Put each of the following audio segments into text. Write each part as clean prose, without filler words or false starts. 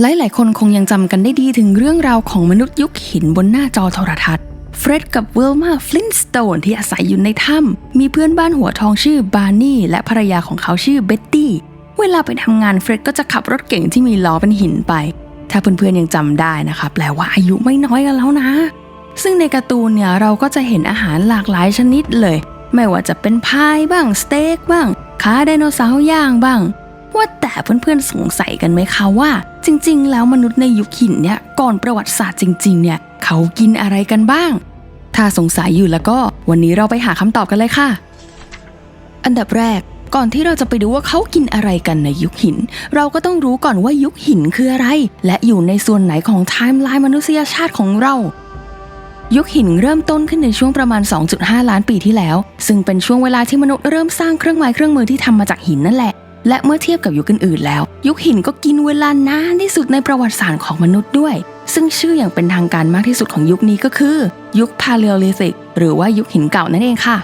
หลายๆคนคงยังจำกันได้ดีถึงเรื่องราวของมนุษย์ยุคหินบนหน้าจอโทรทัศน์เฟร็ดกับวิลมาฟลินสโตนที่อาศัยอยู่ในถ้ำมีเพื่อนบ้านหัวทองชื่อบาร์นี่และภรรยาของเขาชื่อเบ็ตตี้เวลาไปทำงานเฟร็ดก็จะขับรถเก๋งที่มีล้อเป็นหินไปถ้าเพื่อนๆยังจำได้นะคะแปลว่าอายุไม่น้อยกันแล้วนะซึ่งในการ์ตูนเนี่ยเราก็จะเห็นอาหารหลากหลายชนิดเลยไม่ว่าจะเป็นพายบ้างสเต็กบ้างขาไดโนเสาร์ย่างบ้างว่าแต่เพื่อนๆสงสัยกันไหมคะว่าจริงๆแล้วมนุษย์ในยุคหินเนี่ยก่อนประวัติศาสตร์จริงๆเนี่ยเขากินอะไรกันบ้างถ้าสงสัยอยู่แล้วก็วันนี้เราไปหาคำตอบกันเลยค่ะอันดับแรกก่อนที่เราจะไปดูว่าเขากินอะไรกันในยุคหินเราก็ต้องรู้ก่อนว่ายุคหินคืออะไรและอยู่ในส่วนไหนของไทม์ไลน์มนุษยชาติของเรายุคหินเริ่มต้นขึ้นในช่วงประมาณ 2.5 ล้านปีที่แล้วซึ่งเป็นช่วงเวลาที่มนุษย์เริ่มสร้างเครื่องไม้เครื่องมือที่ทำมาจากหินนั่นแหละและเมื่อเทียบกับยุคอื่นๆแล้วยุคหินก็กินเวลานานที่สุดในประวัติศาสตร์ของมนุษย์ด้วยซึ่งชื่ออย่างเป็นทางการมากที่สุดของยุคนี้ก็คือยุค Paleolithic หรือว่ายุคหินเก่านั่นเองค่ะ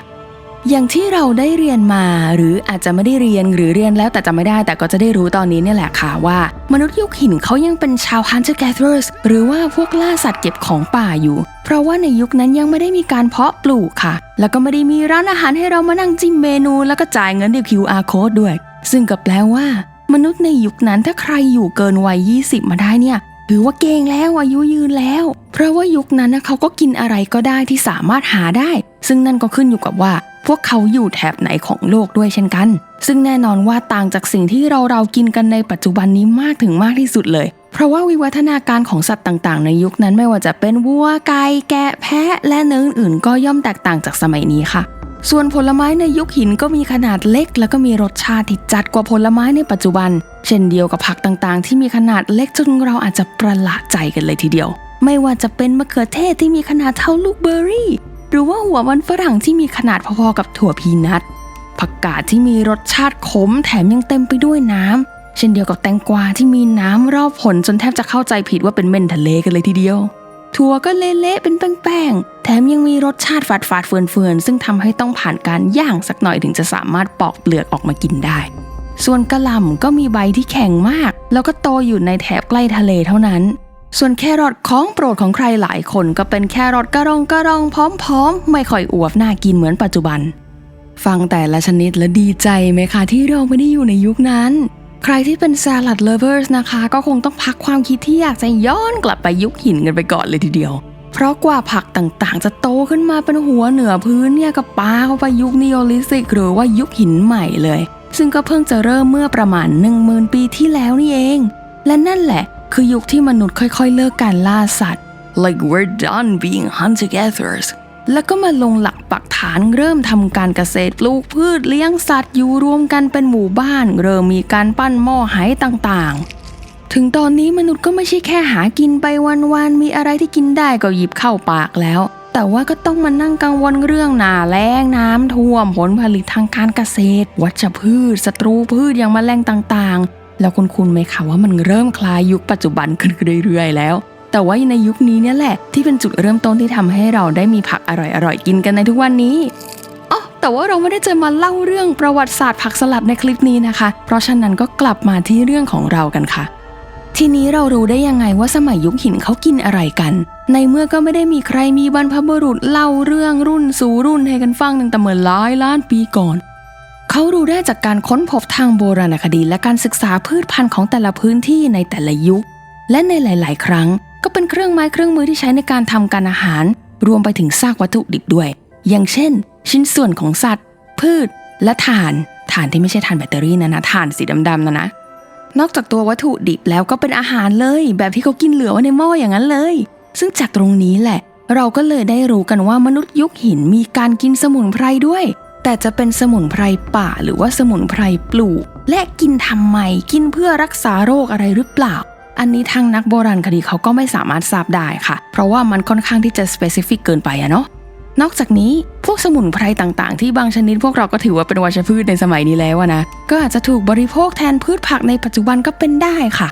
อย่างที่เราได้เรียนมาหรืออาจจะไม่ได้เรียนหรือเรียนแล้วแต่จำไม่ได้แต่ก็จะได้รู้ตอนนี้เนี่ยแหละค่ะว่ามนุษย์ยุคหินเขายังเป็นชาว Hunter Gatherers หรือว่าพวกล่าสัตว์เก็บของป่าอยู่เพราะว่าในยุคนั้นยังไม่ได้มีการเพาะปลูกค่ะแล้วก็ไม่ได้มีร้านอาหารให้เรามานั่งจิ้มเมนูแล้วก็จ่ายเงินด้วย QR code ด้วยซึ่งก็แปลว่ามนุษย์ในยุคนั้นถ้าใครอยู่เกินวัย20มาได้เนี่ยถือว่าเก่งแล้วอายุยืนแล้วเพราะว่ายุคนั้นเขาก็กินอะไรก็ได้ที่สามารถหาได้ซึ่งนั่นก็ขึ้นอยู่กับว่าพวกเขาอยู่แถบไหนของโลกด้วยเช่นกันซึ่งแน่นอนว่าต่างจากสิ่งที่เรากินกันในปัจจุบันนี้มากถึงมากที่สุดเลยเพราะว่าวิวัฒนาการของสัตว์ต่างๆในยุคนั้นไม่ว่าจะเป็นวัวไก่แกะแพะและเนื้ออื่นๆก็ย่อมแตกต่างจากสมัยนี้ค่ะส่วนผลไม้ในยุคหินก็มีขนาดเล็กแล้วก็มีรสชาติที่จัดกว่าผลไม้ในปัจจุบันเช่นเดียวกับผักต่างๆที่มีขนาดเล็กจนเราอาจจะประหลาดใจกันเลยทีเดียวไม่ว่าจะเป็นมะเขือเทศที่มีขนาดเท่าลูกเบอร์รี่หรือว่าหัวมันฝรั่งที่มีขนาดพอๆกับถั่วพีนัทผักกาดที่มีรสชาติขมแถมยังเต็มไปด้วยน้ำเช่นเดียวกับแตงกวาที่มีน้ำรอบผลจนแทบจะเข้าใจผิดว่าเป็นเม่นทะเลกันเลยทีเดียวถั่วก็เละๆเป็นแป้งๆแถมยังมีรสชาติฝาดๆเฟือนๆซึ่งทำให้ต้องผ่านการย่างสักหน่อยถึงจะสามารถปอกเปลือกออกมากินได้ส่วนกะหล่ำก็มีใบที่แข็งมากแล้วก็โตอยู่ในแถบใกล้ทะเลเท่านั้นส่วนแครอทของโปรดของใครหลายคนก็เป็นแครอทกระรองพร้อมๆไม่ค่อยอวบน่ากินเหมือนปัจจุบันฟังแต่ละชนิดแล้วดีใจไหมคะที่เราไม่ได้อยู่ในยุคนั้นใครที่เป็นสลัด lovers นะคะก็คงต้องพักความคิดที่อยากจะย้อนกลับไปยุคหินกันไปก่อนเลยทีเดียวเพราะกว่าผักต่างๆจะโตขึ้นมาเป็นหัวเหนือพื้นเนี่ยก็ปาเข้าไปยุคนีโอลิธิกหรือว่ายุคหินใหม่เลยซึ่งก็เพิ่งจะเริ่มเมื่อประมาณ 10,000 ปีที่แล้วนี่เองและนั่นแหละคือยุคที่มนุษย์ค่อยๆเลิกการล่าสัตว์ like we're done being hunter gatherers แล้วก็มาลงหลักปักฐานเริ่มทำการเกษตรปลูกพืชเลี้ยงสัตว์อยู่รวมกันเป็นหมู่บ้านเริ่มมีการปั้นหม้อไหต่างๆถึงตอนนี้มนุษย์ก็ไม่ใช่แค่หากินไปวันๆมีอะไรที่กินได้ก็หยิบเข้าปากแล้วแต่ว่าก็ต้องมานั่งกังวลเรื่องหน้าแล้งน้ำท่วมผลผลิตทางการเกษตรวัชพืชศัตรูพืชอย่างแมลงต่างๆแล้วคุณไหมคะว่ามันเริ่มคล้ายยุคปัจจุบันขึ้นเรื่อยๆแล้วแต่ว่าในยุคนี้เนี่ยแหละที่เป็นจุดเริ่มต้นที่ทำให้เราได้มีผักอร่อยๆกินกันในทุกวันนี้แต่ว่าเราไม่ได้จะมาเล่าเรื่องประวัติศาสตร์ผักสลัดในคลิปนี้นะคะเพราะฉะนั้นก็กลับมาที่เรื่องของเรากันค่ะทีนี้เรารู้ได้ยังไงว่าสมัยยุคหินเขากินอะไรกันในเมื่อก็ไม่ได้มีใครมีบรรพบุรุษเล่าเรื่องรุ่นสู่รุ่นให้กันฟังตั้งแต่เมื่อหลายล้านปีก่อนเขารู้ได้จากการค้นพบทางโบราณคดีและการศึกษาพืชพันธุ์ของแต่ละพื้นที่ในแต่ละยุคและในหลายๆครั้งก็เป็นเครื่องไม้เครื่องมือที่ใช้ในการทำการอาหารรวมไปถึงซากวัตถุดิบด้วยอย่างเช่นชิ้นส่วนของสัตว์พืชและถ่านที่ไม่ใช่ถ่านแบตเตอรี่นะถ่านสีดำๆนะนอกจากตัววัตถุดิบแล้วก็เป็นอาหารเลยแบบที่เขากินเหลือไว้ในหม้ออย่างนั้นเลยซึ่งจากตรงนี้แหละเราก็เลยได้รู้กันว่ามนุษย์ยุคหินมีการกินสมุนไพรด้วยแต่จะเป็นสมุนไพรป่าหรือว่าสมุนไพรปลูกและกินทำไมกินเพื่อรักษาโรคอะไรหรือเปล่าอันนี้ทางนักโบราณคดีเขาก็ไม่สามารถทราบได้ค่ะเพราะว่ามันค่อนข้างที่จะสเปซิฟิกเกินไปเนาะนอกจากนี้พวกสมุนไพรต่างๆที่บางชนิดพวกเราก็ถือว่าเป็นวัชพืชในสมัยนี้แล้วนะก็อาจจะถูกบริโภคแทนพืชผักในปัจจุบันก็เป็นได้ค่ะ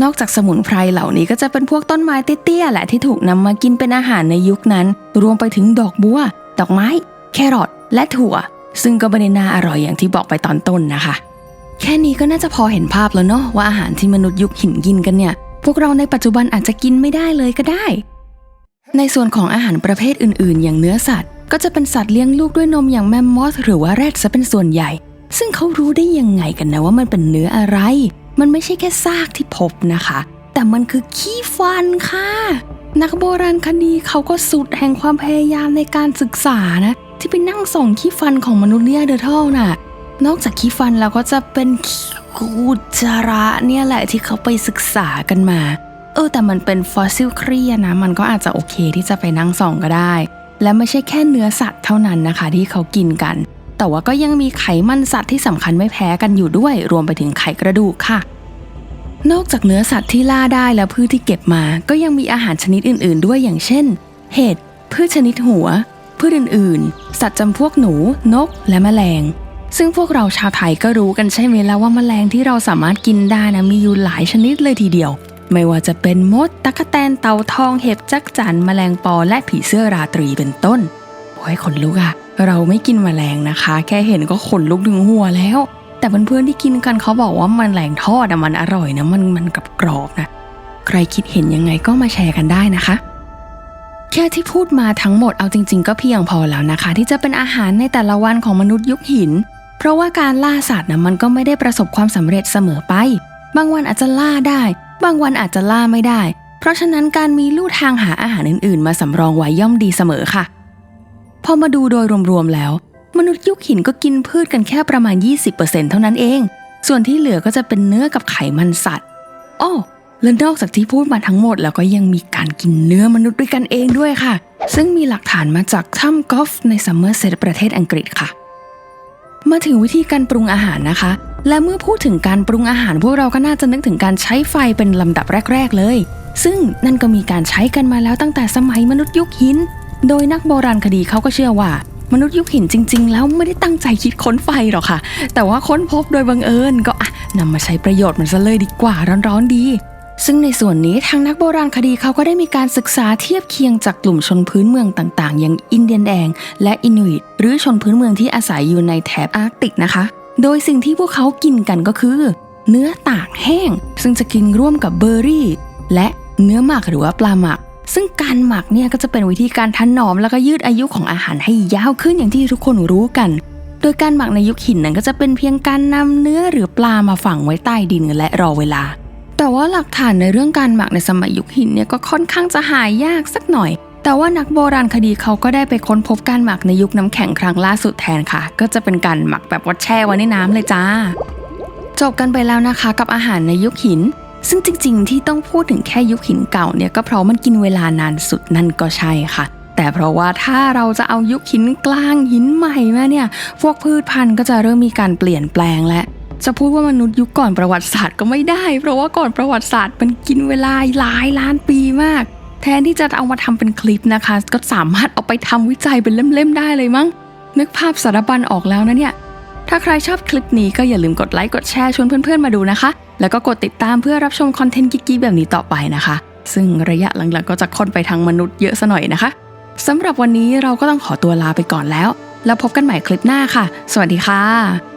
นอกจากสมุนไพรเหล่านี้ก็จะเป็นพวกต้นไม้เตี้ยๆแหละที่ถูกนำมากินเป็นอาหารในยุคนั้นรวมไปถึงดอกบัวดอกไม้แครอทและถั่วซึ่งก็ไม่ได้น่าอร่อยอย่างที่บอกไปตอนต้นนะคะ แค่นี้ก็น่าจะพอเห็นภาพแล้วเนาะว่าอาหารที่มนุษย์ยุคหินกินกันเนี่ยพวกเราในปัจจุบันอาจจะกินไม่ได้เลยก็ได้ในส่วนของอาหารประเภทอื่นๆอย่างเนื้อสัตว์ก็จะเป็นสัตว์เลี้ยงลูกด้วยนมอย่างแมมมอธหรือว่าแรดซะเป็นส่วนใหญ่ซึ่งเขารู้ได้ยังไงกันนะว่ามันเป็นเนื้ออะไรมันไม่ใช่แค่ซากที่พบนะคะแต่มันคือขี้ฟันค่ะนักโบราณคดีเขาก็สุดแห่งความพยายามในการศึกษานะที่ไปนั่งส่องขี้ฟันของมนุษย์เนียเดอร์ทัลน่ะนอกจากขี้ฟันแล้วก็จะเป็นอุจจาระเนี่ยแหละที่เขาไปศึกษากันมาแต่มันเป็นฟอสซิลเครียนะมันก็อาจจะโอเคที่จะไปนั่งส่องก็ได้และไม่ใช่แค่เนื้อสัตว์เท่านั้นนะคะที่เขากินกันแต่ว่าก็ยังมีไขมันสัตว์ที่สำคัญไม่แพ้กันอยู่ด้วยรวมไปถึงไขกระดูกค่ะนอกจากเนื้อสัตว์ที่ล่าได้และพืชที่เก็บมาก็ยังมีอาหารชนิดอื่นๆด้วยอย่างเช่นเห็ดพืชชนิดหัวพืชอื่นๆสัตว์จำพวกหนูนกและแมลงซึ่งพวกเราชาวไทยก็รู้กันใช่ไหมแล้วว่าแมลงที่เราสามารถกินได้นะมีอยู่หลายชนิดเลยทีเดียวไม่ว่าจะเป็นมดตั๊กแตนเต่าทองเห็บจักจั่นแมลงปอและผีเสื้อราตรีเป็นต้นโอ้ยขนลุกอะเราไม่กินแมลงนะคะแค่เห็นก็ขนลุกถึงหัวแล้วแต่เพื่อนๆที่กินกันเขาบอกว่าแมลงทอดอะมันอร่อยนะมันกรอบนะใครคิดเห็นยังไงก็มาแชร์กันได้นะคะแค่ที่พูดมาทั้งหมดเอาจริงๆก็เพียงพอแล้วนะคะที่จะเป็นอาหารในแต่ละวันของมนุษย์ยุคหินเพราะว่าการล่าสัตว์นะมันก็ไม่ได้ประสบความสำเร็จเสมอไปบางวันอาจจะล่าได้บางวันอาจจะล่าไม่ได้เพราะฉะนั้นการมีลู่ทางหาอาหารอื่นๆมาสำรองไว้ย่อมดีเสมอค่ะพอมาดูโดยรวมๆแล้วมนุษย์ยุคหินก็กินพืชกันแค่ประมาณ 20% เท่านั้นเองส่วนที่เหลือก็จะเป็นเนื้อกับไขมันสัตว์และนอกจากที่พูดมาทั้งหมดแล้วก็ยังมีการกินเนื้อมนุษย์ด้วยกันเองด้วยค่ะซึ่งมีหลักฐานมาจากถ้ำกอฟในซัมเมอร์เซตประเทศอังกฤษค่ะมาถึงวิธีการปรุงอาหารนะคะและเมื่อพูดถึงการปรุงอาหารพวกเราก็น่าจะนึกถึงการใช้ไฟเป็นลำดับแรกๆเลยซึ่งนั่นก็มีการใช้กันมาแล้วตั้งแต่สมัยมนุษย์ยุคหินโดยนักโบราณคดีเขาก็เชื่อว่ามนุษย์ยุคหินจริงๆแล้วไม่ได้ตั้งใจคิดค้นไฟหรอกค่ะแต่ว่าค้นพบโดยบังเอิญก็นำมาใช้ประโยชน์มันซะเลยดีกว่าร้อนๆดีซึ่งในส่วนนี้ทางนักโบราณคดีเขาก็ได้มีการศึกษาเทียบเคียงจากกลุ่มชนพื้นเมืองต่างๆอย่างอินเดียนแดงและอินูอิตหรือชนพื้นเมืองที่อาศัยอยู่ในแถบอาร์กติกนะคะโดยสิ่งที่พวกเขากินกันก็คือเนื้อตากแห้งซึ่งจะกินร่วมกับเบอร์รี่และเนื้อหมักหรือว่าปลาหมักซึ่งการหมักเนี่ยก็จะเป็นวิธีการถนอมแล้วก็ยืดอายุของอาหารให้ยาวขึ้นอย่างที่ทุกคนรู้กันโดยการหมักในยุคหินนั้นก็จะเป็นเพียงการนำเนื้อหรือปลามาฝังไว้ใต้ดินและรอเวลาแต่ว่าหลักฐานในเรื่องการหมักในสมัยยุคหินเนี่ยก็ค่อนข้างจะหายากสักหน่อยแต่ว่านักโบราณคดีเขาก็ได้ไปค้นพบการหมักในยุคน้ำแข็งครั้งล่าสุดแทนค่ะก็จะเป็นการหมักแบบว่าแช่ไว้ในน้ำเลยจ้าจบกันไปแล้วนะคะกับอาหารในยุคหินซึ่งจริงๆที่ต้องพูดถึงแค่ยุคหินเก่าเนี่ยก็เพราะมันกินเวลานานสุดนั่นก็ใช่ค่ะแต่เพราะว่าถ้าเราจะเอายุคหินกลางหินใหม่มาเนี่ยพวกพืชพันธุ์ก็จะเริ่มมีการเปลี่ยนแปลงและจะพูดว่ามนุษย์ยุคก่อนประวัติศาสตร์ก็ไม่ได้เพราะว่าก่อนประวัติศาสตร์มันกินเวลาหลายล้านปีมากแทนที่จะเอามาทำเป็นคลิปนะคะก็สามารถเอาไปทำวิจัยเป็นเล่มๆได้เลยมั้งนึกภาพสารบัญออกแล้วนะเนี่ยถ้าใครชอบคลิปนี้ก็อย่าลืมกดไลค์กดแชร์ชวนเพื่อนๆมาดูนะคะแล้วก็กดติดตามเพื่อรับชมคอนเทนต์กิ๊กๆแบบนี้ต่อไปนะคะซึ่งระยะหลังๆก็จะค่อนไปทางมนุษย์เยอะซะหน่อยนะคะสำหรับวันนี้เราก็ต้องขอตัวลาไปก่อนแล้วพบกันใหม่คลิปหน้าค่ะสวัสดีค่ะ